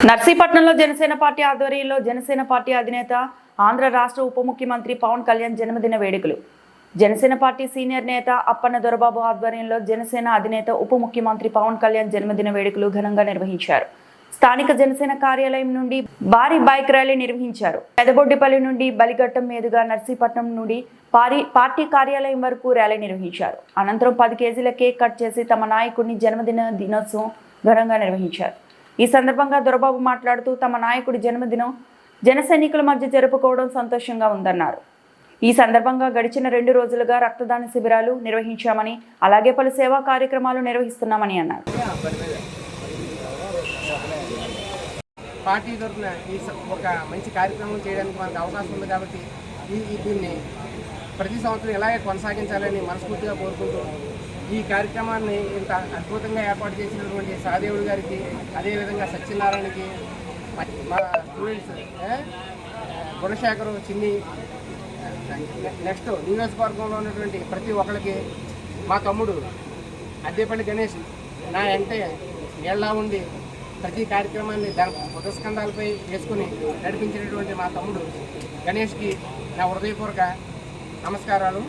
నర్సీపట్నంలో Janasena party ఆధ్వర్యంలో Janasena party అధినేత ఆంధ్ర రాష్ట్ర ఉప ముఖ్యమంత్రి పవన్ కళ్యాణ్ జన్మదిన వేడుకలు. జనసేన పార్టీ సీనియర్ నేత అప్పన్న దొరబాబు ఆధ్వర్యంలో జనసేన అధినేత ఉప ముఖ్యమంత్రి పవన్ కళ్యాణ్ జన్మదిన వేడుకలు ఘనంగా నిర్వహించారు. స్థానిక జనసేన కార్యాలయం నుండి భారీ బైక్ ర్యాలీ నిర్వహించారు. పెదబొడ్డిపల్లి నుండి బలిఘట్టం మీదుగా నర్సీపట్నం నుండి పార్టీ కార్యాలయం వరకు ర్యాలీ నిర్వహించారు. అనంతరం 10 కేజీల కేక్ కట్ చేసి తమ నాయకుడిని దినోత్సవం ఘనంగా నిర్వహించారు. ఈ సందర్భంగా దొరబాబు మాట్లాడుతూ తమ నాయకుడి జన్మదినం జన సైనికుల మధ్య జరుపుకోవడం సంతోషంగా ఉందన్నారు. ఈ సందర్భంగా గడిచిన 2 రోజులుగా రక్తదాన శిబిరాలు నిర్వహించామని, అలాగే పలు సేవా కార్యక్రమాలు నిర్వహిస్తున్నామని అన్నారు. పార్టీ తరఫున ఒక మంచి కార్యక్రమం చేయడానికి మనకు అవకాశం ఉంది కాబట్టి దీన్ని ప్రతి సంవత్సరం ఇలాగే కొనసాగించాలని మనస్ఫూర్తిగా కోరుకుంటూ ఈ కార్యక్రమాన్ని ఇంత అద్భుతంగా ఏర్పాటు చేసినటువంటి సహదేవుడి గారికి, అదేవిధంగా సత్యనారాయణకి, మా స్టూడెంట్స్ గుణశేఖరు, చిన్ని, నెక్స్ట్ నియోజకవర్గంలో ఉన్నటువంటి ప్రతి ఒక్కరికి, మా తమ్ముడు అద్దేపల్లి గణేష్ నా అంటే నీళ్ళ ఉండి ప్రతి కార్యక్రమాన్ని బుధస్కంధాలపై వేసుకుని నడిపించినటువంటి మా తమ్ముడు గణేష్కి నా హృదయపూర్వక నమస్కారాలు.